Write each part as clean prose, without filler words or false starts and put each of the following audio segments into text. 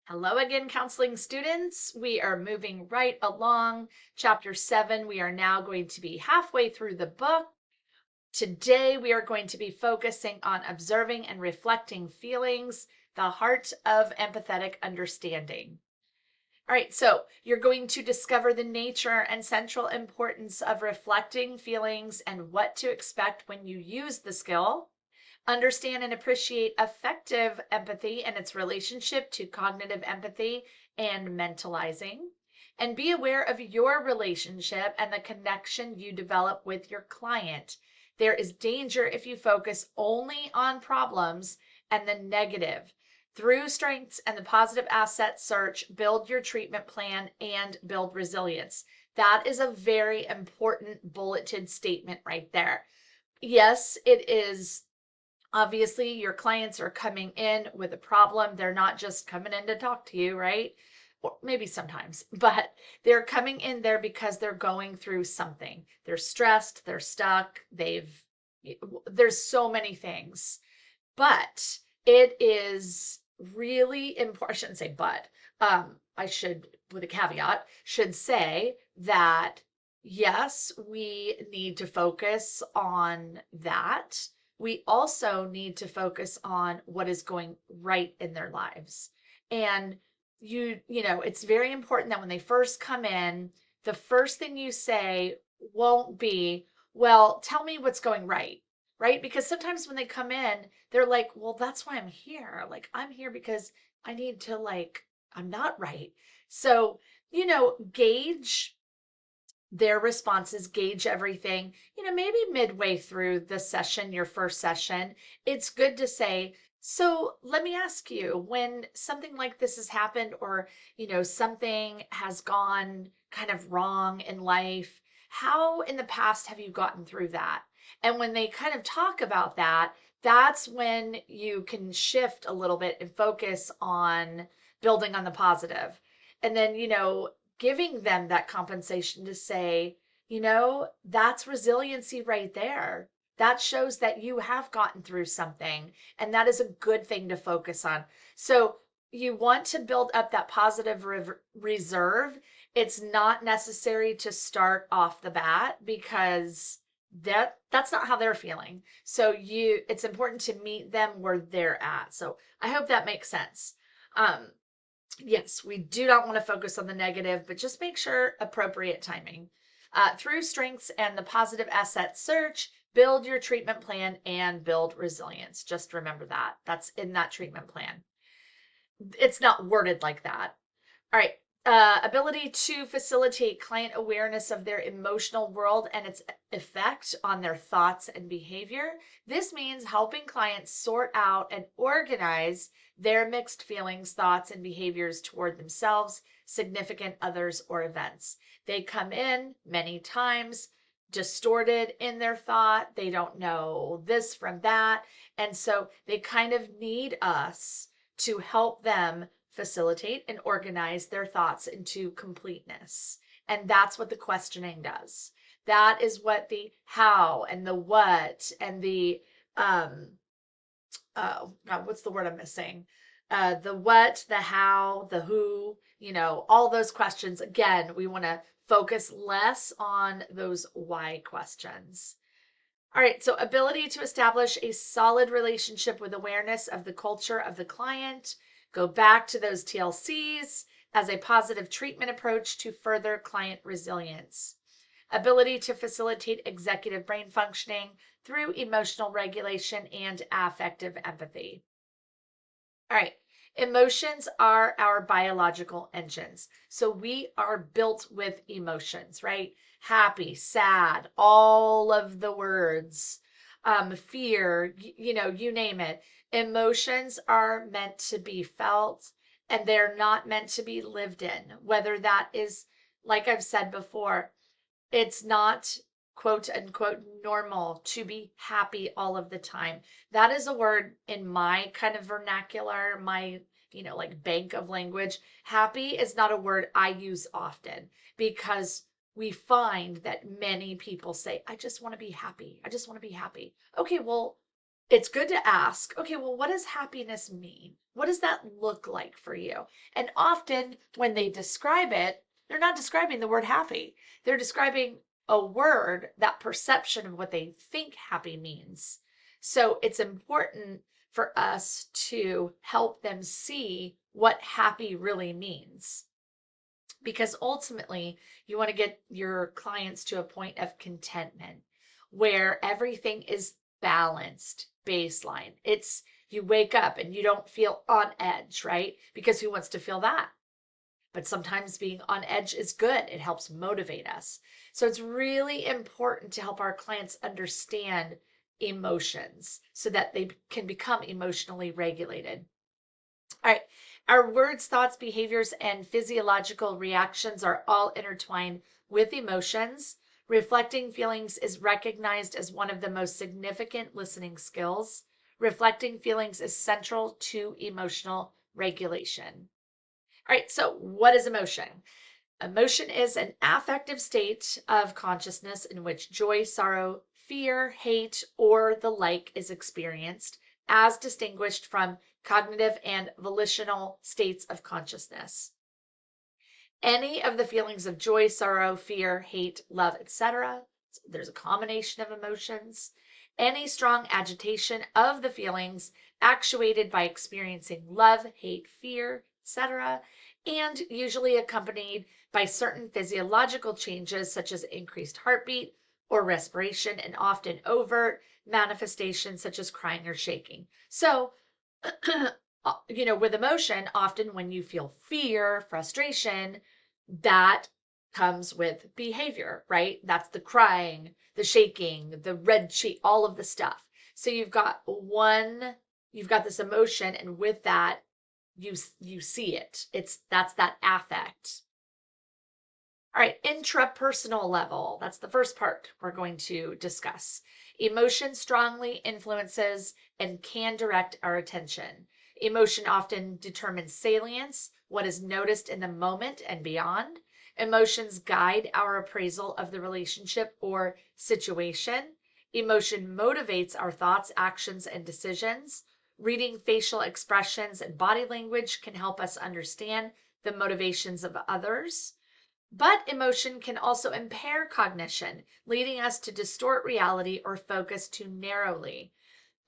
Hello again, counseling students. We are moving right along. Chapter 7, we are now going to be halfway through the book. Today, we are going to be focusing on observing and reflecting feelings, the heart of empathetic understanding. All right, so you're going to discover the nature and central importance of reflecting feelings and what to expect when you use the skill. Understand and appreciate affective empathy and its relationship to cognitive empathy and mentalizing. And be aware of your relationship and the connection you develop with your client. There is danger if you focus only on problems and the negative. Through strengths and the positive asset search, build your treatment plan and build resilience. That is a very important bulleted statement right there. Yes, it is. Obviously, your clients are coming in with a problem. They're not just coming in to talk to you, right? Or maybe sometimes, but they're coming in there because they're going through something. They're stressed, they're stuck, there's so many things. But it is really important. I shouldn't say but. I should, with a caveat, should say that yes, we need to focus on that. We also need to focus on what is going right in their lives. And it's very important that when they first come in, the first thing you say won't be, well, tell me what's going right? Because sometimes when they come in, they're like, well, that's why I'm here. Like, I'm here because I need to, I'm not right. So, gauge their responses, gauge everything. Maybe midway through the session, your first session, it's good to say, so let me ask you, when something like this has happened, or, something has gone kind of wrong in life, how in the past have you gotten through that? And when they kind of talk about that, that's when you can shift a little bit and focus on building on the positive. And then, giving them that compensation to say, that's resiliency right there. That shows that you have gotten through something, and that is a good thing to focus on. So, you want to build up that positive reserve. It's not necessary to start off the bat because that's not how they're feeling. So it's important to meet them where they're at. So I hope that makes sense. Um, Yes, we do not want to focus on the negative, but just make sure appropriate timing. Through strengths and the positive asset search, build your treatment plan and build resilience. Just remember that. That's in that treatment plan. It's not worded like that. All right. Ability to facilitate client awareness of their emotional world and its effect on their thoughts and behavior. This means helping clients sort out and organize their mixed feelings, thoughts, and behaviors toward themselves, significant others, or events. They come in many times distorted in their thought. They don't know this from that. And so they kind of need us to help them facilitate and organize their thoughts into completeness. And that's what the questioning does. That is what the how and the what and the God, what's the word I'm missing? The what, the how, the who, all those questions. Again, we want to focus less on those why questions. All right, so ability to establish a solid relationship with awareness of the culture of the client. Go back to those TLCs as a positive treatment approach to further client resilience. Ability to facilitate executive brain functioning through emotional regulation and affective empathy. All right. Emotions are our biological engines. So we are built with emotions, right? Happy, sad, all of the words, fear, you name it. Emotions are meant to be felt and they're not meant to be lived in. Whether that is, like I've said before, it's not quote unquote normal to be happy all of the time. That is a word in my kind of vernacular, my, like bank of language. Happy is not a word I use often because we find that many people say, I just want to be happy. I just want to be happy. Okay, well, it's good to ask, okay, well, what does happiness mean? What does that look like for you? And often when they describe it, they're not describing the word happy. They're describing a word, that perception of what they think happy means. So it's important for us to help them see what happy really means. Because ultimately, you want to get your clients to a point of contentment where everything is balanced, baseline. It's you wake up and you don't feel on edge, right? Because who wants to feel that? But sometimes being on edge is good. It helps motivate us. So it's really important to help our clients understand emotions so that they can become emotionally regulated. All right. Our words, thoughts, behaviors, and physiological reactions are all intertwined with emotions. Reflecting feelings is recognized as one of the most significant listening skills. Reflecting feelings is central to emotional regulation. All right. So, what is emotion? Emotion is an affective state of consciousness in which joy, sorrow, fear, hate, or the like is experienced, as distinguished from cognitive and volitional states of consciousness. Any of the feelings of joy, sorrow, fear, hate, love, etc. There's a combination of emotions. Any strong agitation of the feelings actuated by experiencing love, hate, fear, etc., and usually accompanied by certain physiological changes such as increased heartbeat or respiration, and often overt manifestations such as crying or shaking. So, with emotion, often when you feel fear, frustration, that comes with behavior, right? That's the crying, the shaking, the red cheek, all of the stuff. So you've got this emotion, and with that, you see it. That's that affect. All right, intrapersonal level. That's the first part we're going to discuss. Emotion strongly influences and can direct our attention. Emotion often determines salience, what is noticed in the moment and beyond. Emotions guide our appraisal of the relationship or situation. Emotion motivates our thoughts, actions, and decisions. Reading facial expressions and body language can help us understand the motivations of others. But emotion can also impair cognition, leading us to distort reality or focus too narrowly.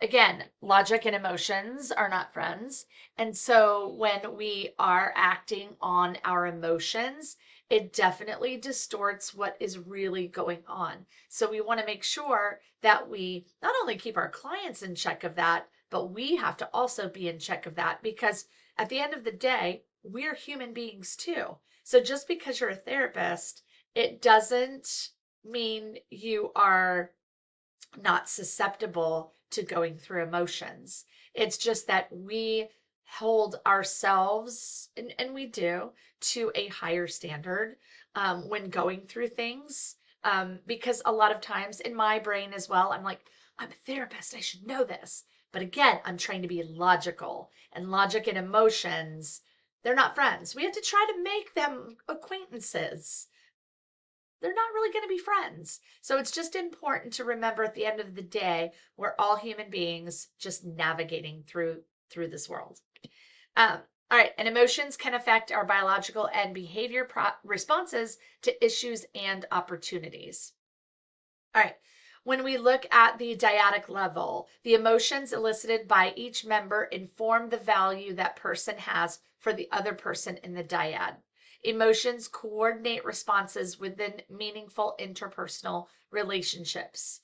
Again, logic and emotions are not friends. And so when we are acting on our emotions, it definitely distorts what is really going on. So we want to make sure that we not only keep our clients in check of that, but we have to also be in check of that, because at the end of the day, we're human beings too. So just because you're a therapist, it doesn't mean you are not susceptible to going through emotions. It's just that we hold ourselves, and we do, to a higher standard when going through things. Because a lot of times in my brain as well, I'm like, I'm a therapist, I should know this. But again, I'm trying to be logical, and logic and emotions, they're not friends. We have to try to make them acquaintances. They're not really going to be friends. So it's just important to remember at the end of the day, we're all human beings just navigating through this world. Um, all right, and emotions can affect our biological and behavior responses to issues and opportunities. All right, when we look at the dyadic level, the emotions elicited by each member inform the value that person has for the other person in the dyad. Emotions coordinate responses within meaningful interpersonal relationships.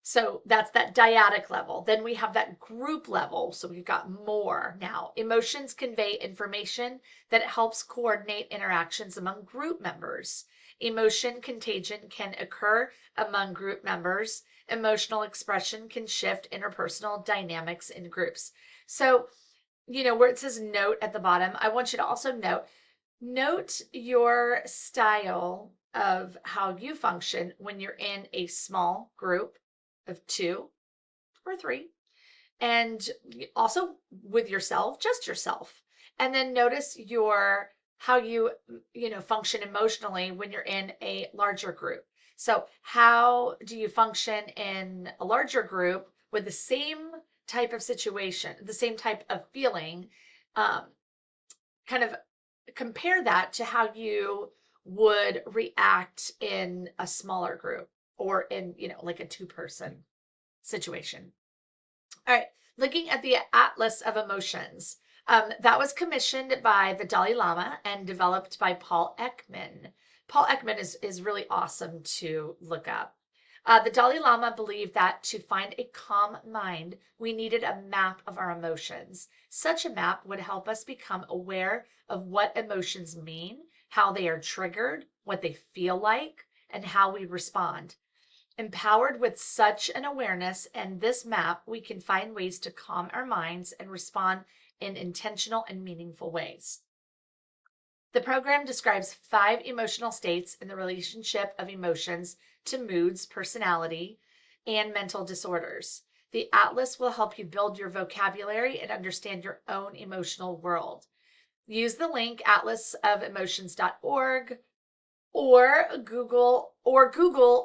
So that's that dyadic level. Then we have that group level. So we've got more now. Emotions convey information that helps coordinate interactions among group members. Emotion contagion can occur among group members. Emotional expression can shift interpersonal dynamics in groups. So, where it says note at the bottom, I want you to also note your style of how you function when you're in a small group of 2 or 3, and also with yourself, just yourself. And then notice how you function emotionally when you're in a larger group. So how do you function in a larger group with the same type of situation, the same type of feeling, kind of compare that to how you would react in a smaller group or in, like a two-person situation. All right, looking at the Atlas of Emotions. That was commissioned by the Dalai Lama and developed by Paul Ekman. Paul Ekman is really awesome to look up. The Dalai Lama believed that to find a calm mind, we needed a map of our emotions. Such a map would help us become aware of what emotions mean, how they are triggered, what they feel like, and how we respond. Empowered with such an awareness and this map, we can find ways to calm our minds and respond in intentional and meaningful ways. The program describes 5 emotional states in the relationship of emotions to moods, personality, and mental disorders. The Atlas will help you build your vocabulary and understand your own emotional world. Use the link atlasoфemotions.org or Google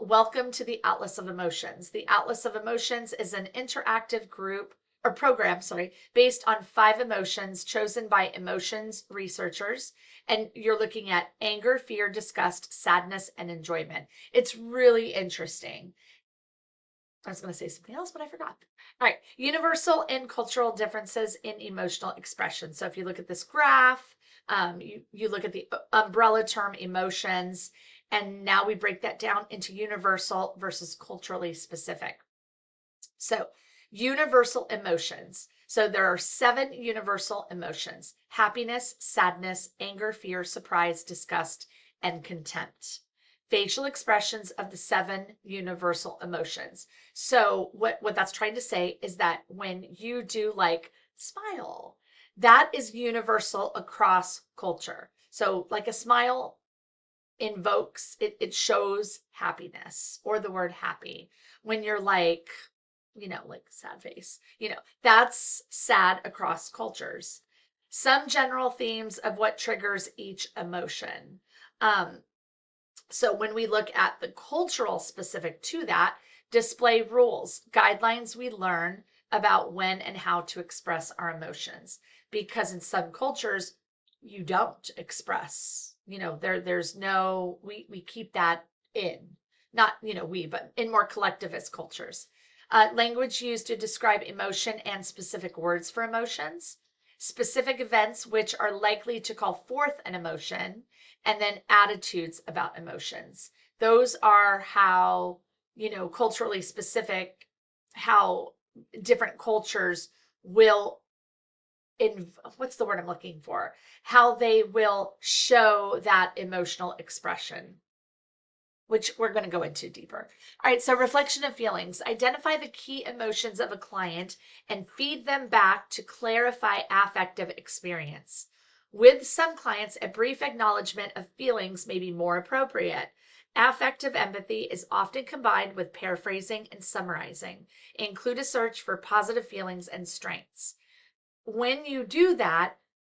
Welcome to the Atlas of Emotions. The Atlas of Emotions is an interactive program, based on 5 emotions chosen by emotions researchers. And you're looking at anger, fear, disgust, sadness, and enjoyment. It's really interesting. I was going to say something else, but I forgot. All right, universal and cultural differences in emotional expression. So if you look at this graph, you look at the umbrella term emotions, and now we break that down into universal versus culturally specific. So universal emotions. So there are 7 universal emotions: happiness, sadness, anger, fear, surprise, disgust, and contempt. Facial expressions of the 7 universal emotions. So what that's trying to say is that when you do like smile, that is universal across culture. So like a smile invokes, it shows happiness, or the word happy. When you're like, like sad face, that's sad across cultures. Some general themes of what triggers each emotion. So when we look at the cultural specific to that, display rules, guidelines we learn about when and how to express our emotions. Because in some cultures, you don't express, there's no, we keep that in, not, but in more collectivist cultures. Language used to describe emotion and specific words for emotions, specific events which are likely to call forth an emotion, and then attitudes about emotions. Those are how, culturally specific, how different cultures will, what's the word I'm looking for? How they will show that emotional expression, which we're going to go into deeper. All right, so reflection of feelings. Identify the key emotions of a client and feed them back to clarify affective experience. With some clients, a brief acknowledgement of feelings may be more appropriate. Affective empathy is often combined with paraphrasing and summarizing. Include a search for positive feelings and strengths. When you do that,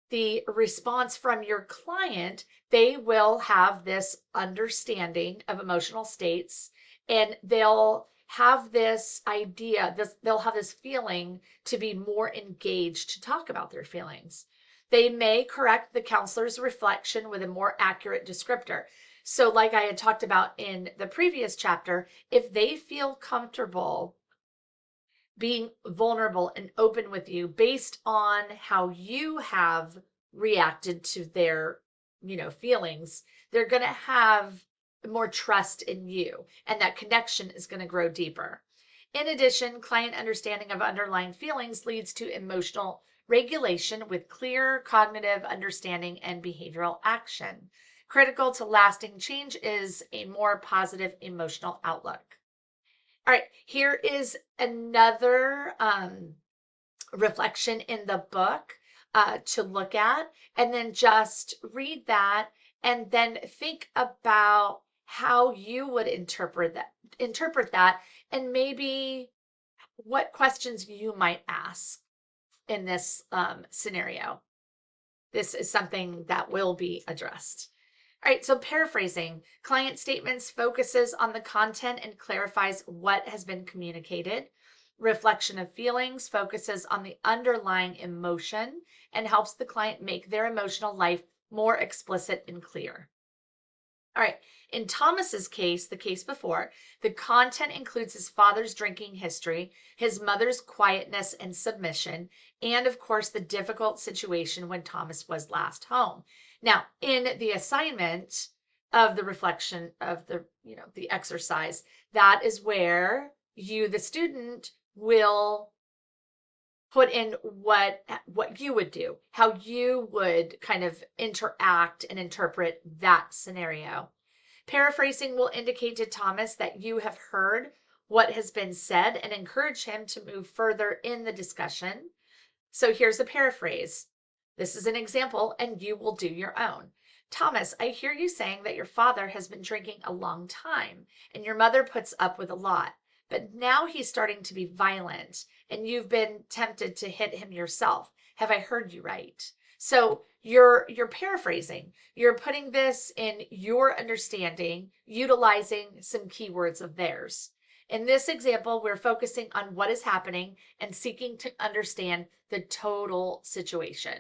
the response from your client, they will have this understanding of emotional states, and they'll have this idea, they'll have this feeling to be more engaged to talk about their feelings. They may correct the counselor's reflection with a more accurate descriptor. So like I had talked about in the previous chapter, if they feel comfortable being vulnerable and open with you based on how you have reacted to their, feelings, they're going to have more trust in you, and that connection is going to grow deeper. In addition, client understanding of underlying feelings leads to emotional regulation with clear cognitive understanding and behavioral action. Critical to lasting change is a more positive emotional outlook. All right, here is another reflection in the book to look at, and then just read that and then think about how you would interpret that, and maybe what questions you might ask in this scenario. This is something that will be addressed. All right, so paraphrasing. Client statements focuses on the content and clarifies what has been communicated. reflection of feelings focuses on the underlying emotion and helps the client make their emotional life more explicit and clear. All right, in Thomas's case, the case before, the content includes his father's drinking history, his mother's quietness and submission, and of course, the difficult situation when Thomas was last home. Now, in the assignment of the reflection of the exercise, that is where you, the student, will put in what you would do, how you would kind of interact and interpret that scenario. Paraphrasing will indicate to Thomas that you have heard what has been said and encourage him to move further in the discussion. So here's a paraphrase. This is an example, and you will do your own. Thomas, I hear you saying that your father has been drinking a long time, and your mother puts up with a lot. But now he's starting to be violent, and you've been tempted to hit him yourself. Have I heard you right? So you're paraphrasing. You're putting this in your understanding, utilizing some keywords of theirs. In this example, we're focusing on what is happening and seeking to understand the total situation.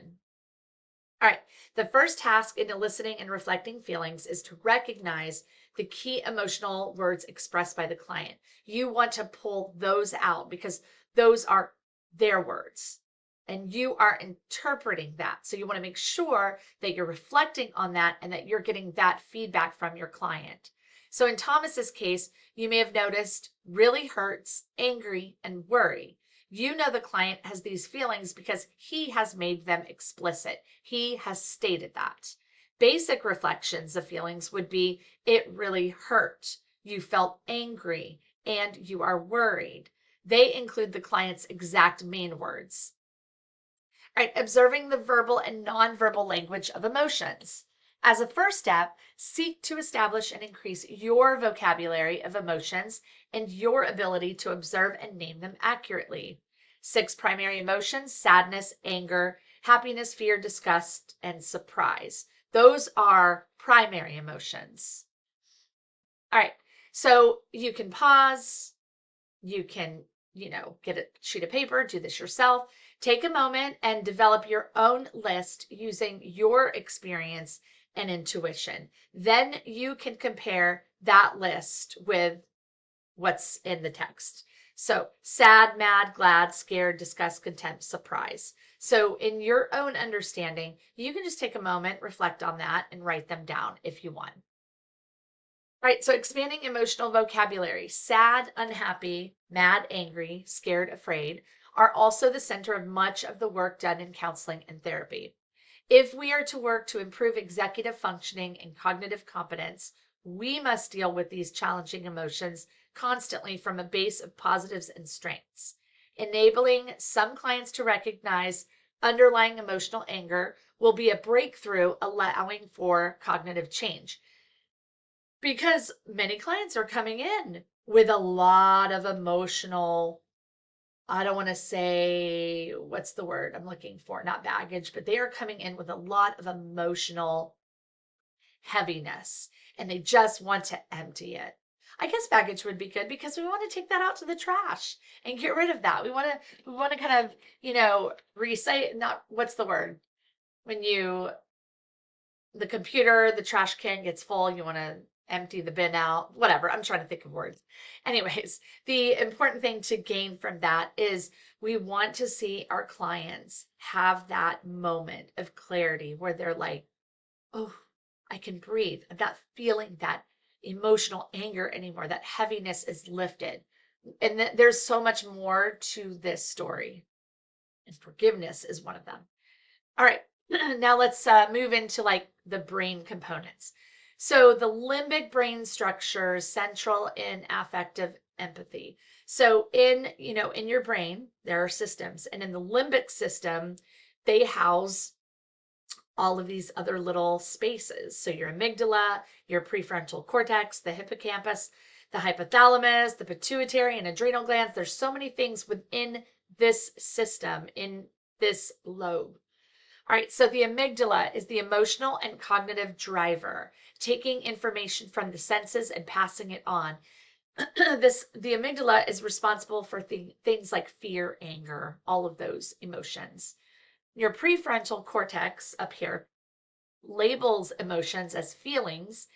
All right, the first task in eliciting and reflecting feelings is to recognize the key emotional words expressed by the client. You want to pull those out because those are their words and you are interpreting that. So you want to make sure that you're reflecting on that and that you're getting that feedback from your client. So in Thomas's case, you may have noticed really hurts, angry, and worry. You know the client has these feelings because he has made them explicit. He has stated that. Basic reflections of feelings would be, it really hurt, you felt angry, and you are worried. They include the client's exact main words. All right, observing the verbal and nonverbal language of emotions. As a first step, seek to establish and increase your vocabulary of emotions and your ability to observe and name them accurately. 6 primary emotions: sadness, anger, happiness, fear, disgust, and surprise. Those are primary emotions. All right, so you can pause, you can, get a sheet of paper, do this yourself. Take a moment and develop your own list using your experience and intuition. Then you can compare that list with what's in the text. So sad, mad, glad, scared, disgust, contempt, surprise. So in your own understanding, you can just take a moment, reflect on that, and write them down if you want. Right, so expanding emotional vocabulary. Sad, unhappy, mad, angry, scared, afraid are also the center of much of the work done in counseling and therapy. If we are to work to improve executive functioning and cognitive competence, we must deal with these challenging emotions constantly from a base of positives and strengths. Enabling some clients to recognize underlying emotional anger will be a breakthrough, allowing for cognitive change. Because many clients are coming in with a lot of emotional, I don't want to say, what's the word I'm looking for? Not baggage, but they are coming in with a lot of emotional heaviness and they just want to empty it. I guess baggage would be good because we want to take that out to the trash and get rid of that. We want to kind of, recite, not, what's the word? When the computer, the trash can gets full, you want to empty the bin out, whatever. I'm trying to think of words. Anyways, the important thing to gain from that is we want to see our clients have that moment of clarity where they're like, oh, I can breathe. I'm not feeling that emotional anger anymore. That heaviness is lifted. And there's so much more to this story. And forgiveness is one of them. All right, now let's move into like the brain components. So the limbic brain structure is central in affective empathy. So in your brain, there are systems, and in the limbic system, they house all of these other little spaces. So your amygdala, your prefrontal cortex, the hippocampus, the hypothalamus, the pituitary and adrenal glands. There's so many things within this system, in this lobe. All right, so the amygdala is the emotional and cognitive driver, taking information from the senses and passing it on. The amygdala is responsible for things like fear, anger, all of those emotions. Your prefrontal cortex up here labels emotions as feelings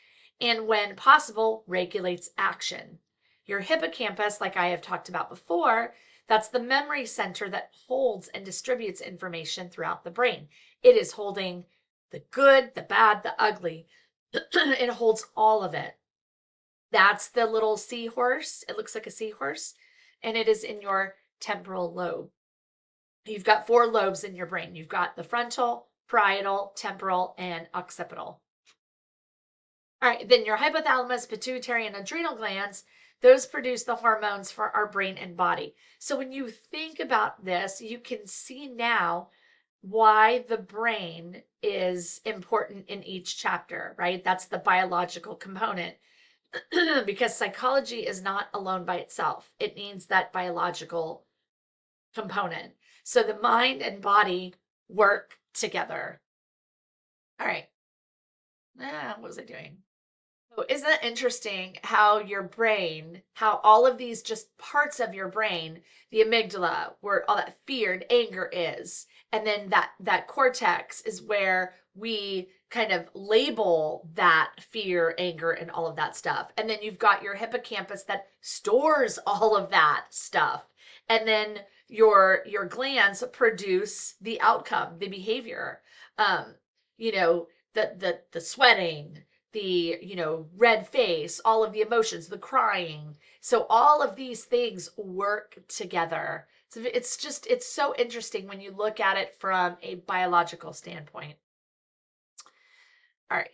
and, when possible, regulates action. Your hippocampus, like I have talked about before, that's the memory center that holds and distributes information throughout the brain. It is holding the good, the bad, the ugly. It holds all of it. That's the little seahorse. It looks like a seahorse, and it is in your temporal lobe. You've got 4 lobes in your brain. You've got the frontal, parietal, temporal, and occipital. All right, then your hypothalamus, pituitary, and adrenal glands, those produce the hormones for our brain and body. So when you think about this, you can see now why the brain is important in each chapter, right? That's the biological component. Because psychology is not alone by itself. It needs that biological component. So the mind and body work together. All right. What was I doing? Oh, isn't it interesting how your brain, how all of these just parts of your brain, the amygdala, where all that fear and anger is, and then that cortex is where we kind of label that fear, anger, and all of that stuff. And then you've got your hippocampus that stores all of that stuff. And then your glands produce the outcome, the behavior. Um, you know, the sweating, the red face, all of the emotions, the crying. So all of these things work together. So it's so interesting when you look at it from a biological standpoint. All right.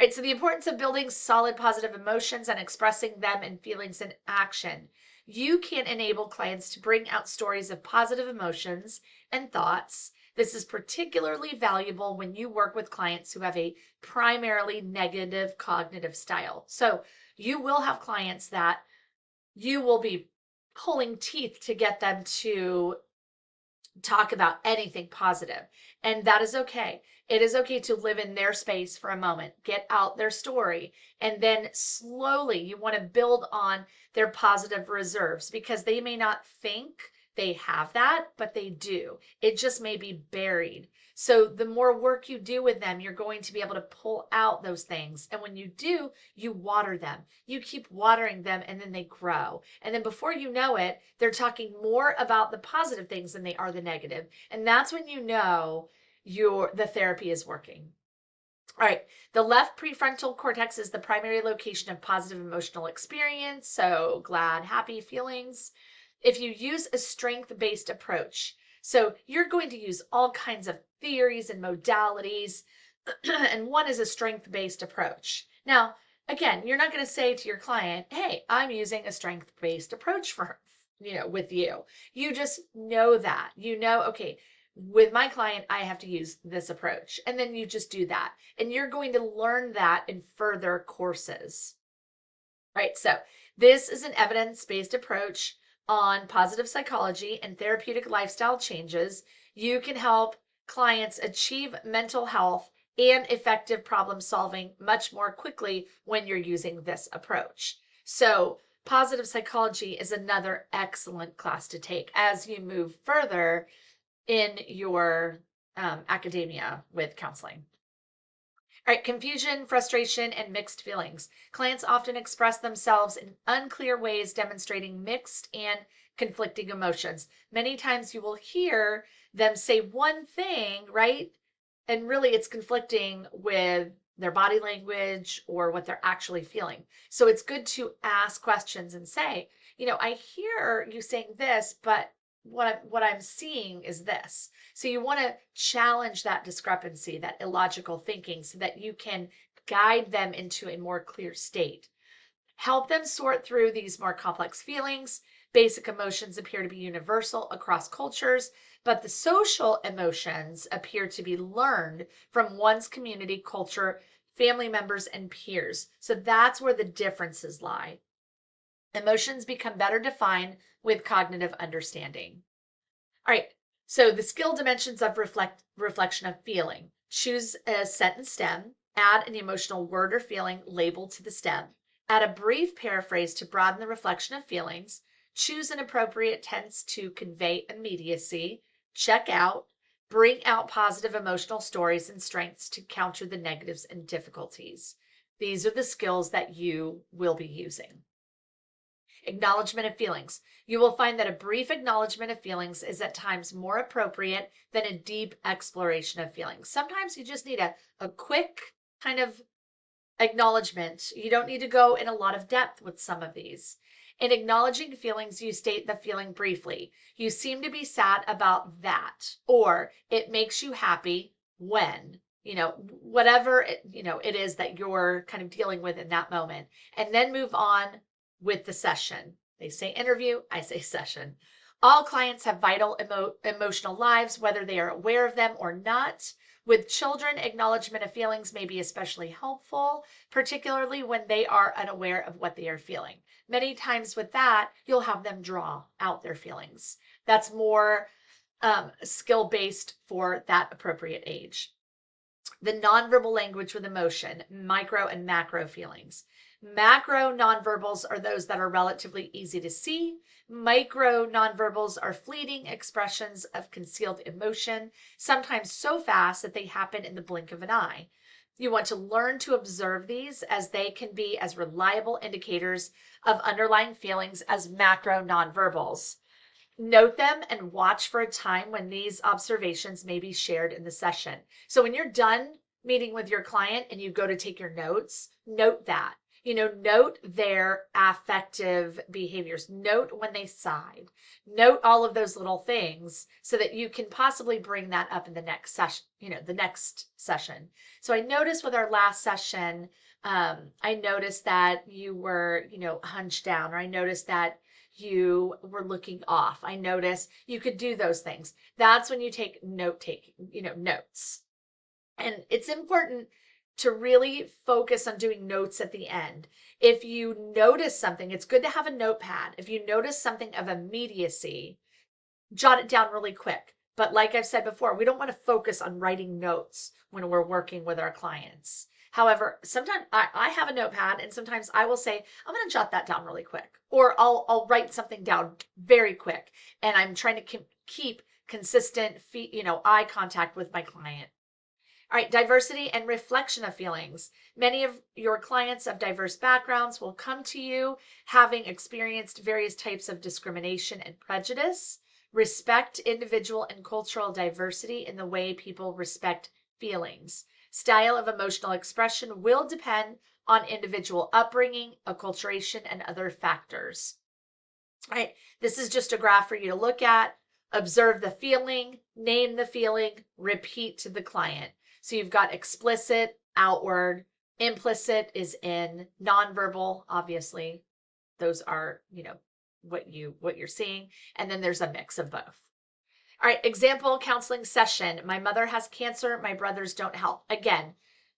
Right, so the importance of building solid positive emotions and expressing them in feelings and action. You can enable clients to bring out stories of positive emotions and thoughts. This is particularly valuable when you work with clients who have a primarily negative cognitive style. So you will have clients that you will be pulling teeth to get them to talk about anything positive, and that is okay. It is okay to live in their space for a moment, get out their story, and then slowly you want to build on their positive reserves, because they may not think they have that, but they do. It just may be buried. So the more work you do with them, you're going to be able to pull out those things. And when you do, you water them. You keep watering them, and then they grow. And then before you know it, they're talking more about the positive things than they are the negative. And that's when you know the therapy is working. All right, the left prefrontal cortex is the primary location of positive emotional experience, so glad, happy feelings. If you use a strength-based approach, so you're going to use all kinds of theories and modalities, and one is a strength-based approach. Now, again, you're not going to say to your client, hey, I'm using a strength-based approach with you. You just know that. Okay, with my client, I have to use this approach. And then you just do that. And you're going to learn that in further courses. Right, so this is an evidence-based approach on positive psychology and therapeutic lifestyle changes. You can help clients achieve mental health and effective problem solving much more quickly when you're using this approach. So positive psychology is another excellent class to take as you move further in your academia with counseling. All right, confusion, frustration, and mixed feelings. Clients often express themselves in unclear ways, demonstrating mixed and conflicting emotions. Many times you will hear them say one thing, right? And really it's conflicting with their body language or what they're actually feeling. So it's good to ask questions and say, I hear you saying this, but what I'm seeing is this. So you want to challenge that discrepancy, that illogical thinking, so that you can guide them into a more clear state. Help them sort through these more complex feelings. Basic emotions appear to be universal across cultures, but the social emotions appear to be learned from one's community, culture, family members, and peers. So that's where the differences lie. Emotions become better defined with cognitive understanding. All right, so the skill dimensions of reflection of feeling. Choose a sentence stem, add an emotional word or feeling labeled to the stem. Add a brief paraphrase to broaden the reflection of feelings. Choose an appropriate tense to convey immediacy. Check out. Bring out positive emotional stories and strengths to counter the negatives and difficulties. These are the skills that you will be using. Acknowledgement of feelings. You will find that a brief acknowledgement of feelings is at times more appropriate than a deep exploration of feelings. Sometimes you just need a quick kind of acknowledgement. You don't need to go in a lot of depth with some of these. In acknowledging feelings, you state the feeling briefly. You seem to be sad about that, or it makes you happy when, whatever it is that you're kind of dealing with in that moment, and then move on with the session. They say interview, I say session. All clients have vital emotional lives, whether they are aware of them or not. With children, acknowledgement of feelings may be especially helpful, particularly when they are unaware of what they are feeling. Many times with that, you'll have them draw out their feelings. That's more skill-based for that appropriate age. The nonverbal language with emotion, micro and macro feelings. Macro nonverbals are those that are relatively easy to see. Micro nonverbals are fleeting expressions of concealed emotion, sometimes so fast that they happen in the blink of an eye. You want to learn to observe these, as they can be as reliable indicators of underlying feelings as macro nonverbals. Note them and watch for a time when these observations may be shared in the session. So when you're done meeting with your client and you go to take your notes, note that. Note their affective behaviors. Note when they sighed. Note all of those little things so that you can possibly bring that up in the next session, the next session. So I noticed with our last session, I noticed that you were, hunched down, or I noticed that you were looking off. I noticed you could do those things. That's when you take notes. And it's important to really focus on doing notes at the end. If you notice something, it's good to have a notepad. If you notice something of immediacy, jot it down really quick. But like I've said before, we don't want to focus on writing notes when we're working with our clients. However, sometimes I have a notepad, and sometimes I will say, I'm going to jot that down really quick, or I'll write something down very quick, and I'm trying to keep consistent eye contact with my client. All right, diversity and reflection of feelings. Many of your clients of diverse backgrounds will come to you having experienced various types of discrimination and prejudice. Respect individual and cultural diversity in the way people respect feelings. Style of emotional expression will depend on individual upbringing, acculturation, and other factors. All right, this is just a graph for you to look at. Observe the feeling, name the feeling, repeat to the client. So you've got explicit, outward, implicit is in, nonverbal, obviously. Those are, what you're seeing. And then there's a mix of both. All right, example counseling session. My mother has cancer. My brothers don't help. Again,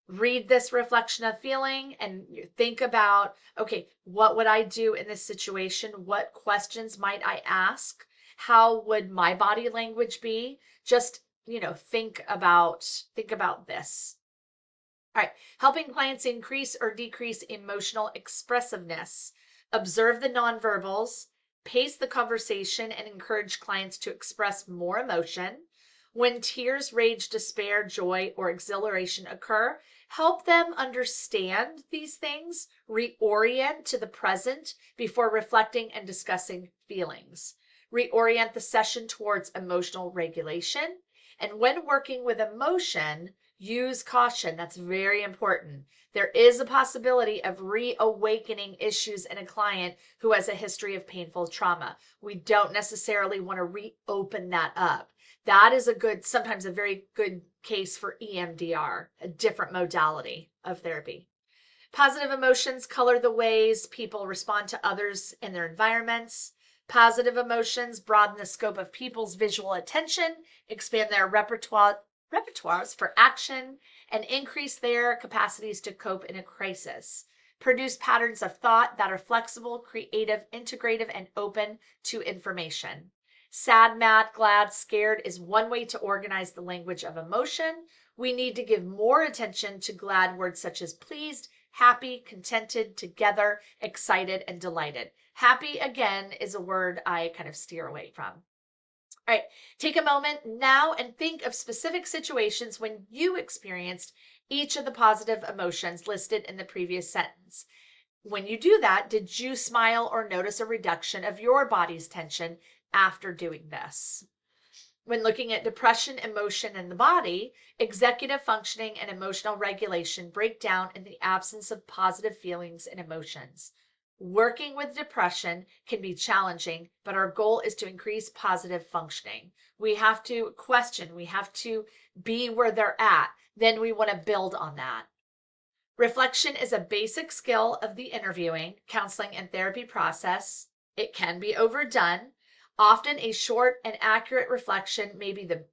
read this reflection of feeling and think about, okay, what would I do in this situation? What questions might I ask? How would my body language be? Just, think about this. All right, helping clients increase or decrease emotional expressiveness. Observe the nonverbals. Pace the conversation and encourage clients to express more emotion. When tears, rage, despair, joy, or exhilaration occur, help them understand these things, reorient to the present before reflecting and discussing feelings. Reorient the session towards emotional regulation. And when working with emotion, use caution. That's very important. There is a possibility of reawakening issues in a client who has a history of painful trauma. We don't necessarily want to reopen that up. That is sometimes a very good case for EMDR, a different modality of therapy. Positive emotions color the ways people respond to others in their environments. Positive emotions broaden the scope of people's visual attention, expand their repertoires for action, and increase their capacities to cope in a crisis. Produce patterns of thought that are flexible, creative, integrative, and open to information. Sad, mad, glad, scared is one way to organize the language of emotion. We need to give more attention to glad words such as pleased, happy, contented, together, excited, and delighted. Happy, again, is a word I kind of steer away from. All right, take a moment now and think of specific situations when you experienced each of the positive emotions listed in the previous sentence. When you do that, did you smile or notice a reduction of your body's tension after doing this? When looking at depression, emotion, and the body, executive functioning and emotional regulation break down in the absence of positive feelings and emotions. Working with depression can be challenging, but our goal is to increase positive functioning. We have to question, we have to be where they're at. Then we want to build on that. Reflection is a basic skill of the interviewing, counseling, and therapy process. It can be overdone. Often, a short and accurate reflection may be the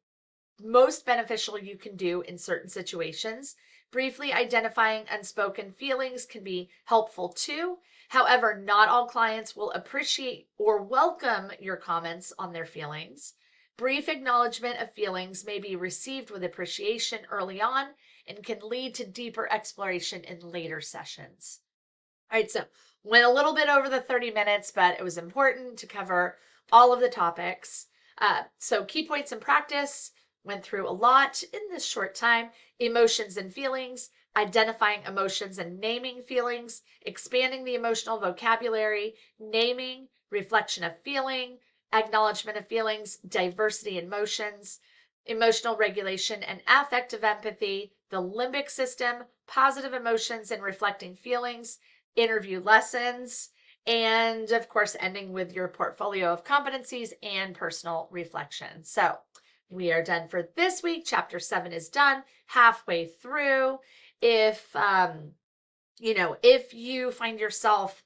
most beneficial you can do in certain situations. Briefly identifying unspoken feelings can be helpful too. However, not all clients will appreciate or welcome your comments on their feelings. Brief acknowledgement of feelings may be received with appreciation early on and can lead to deeper exploration in later sessions. All right, so went a little bit over the 30 minutes, but it was important to cover all of the topics. So key points in practice, went through a lot in this short time. Emotions and feelings, identifying emotions and naming feelings, expanding the emotional vocabulary, naming, reflection of feeling, acknowledgement of feelings, diversity in motions, emotional regulation and affective empathy, the limbic system, positive emotions and reflecting feelings, interview lessons, and of course, ending with your portfolio of competencies and personal reflection. So we are done for this week. Chapter 7 is done, halfway through. If if you find yourself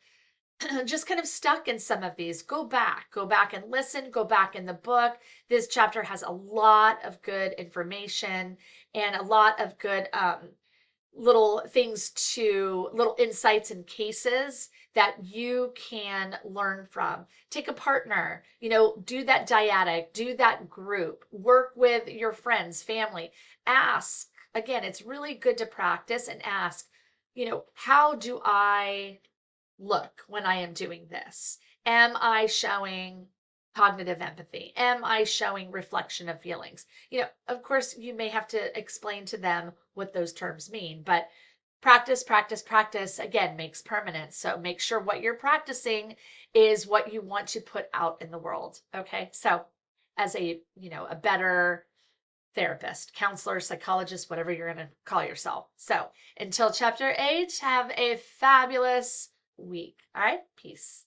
just kind of stuck in some of these, go back and listen, go back in the book. This chapter has a lot of good information and a lot of good little insights and cases that you can learn from. Take a partner, do that dyadic, do that group, work with your friends, family, ask. Again, it's really good to practice and ask, how do I look when I am doing this? Am I showing cognitive empathy? Am I showing reflection of feelings? Of course, you may have to explain to them what those terms mean, but practice, practice, practice, again, makes permanent. So make sure what you're practicing is what you want to put out in the world. Okay. So as a better therapist, counselor, psychologist, whatever you're going to call yourself. So until chapter 8, have a fabulous week. All right. Peace.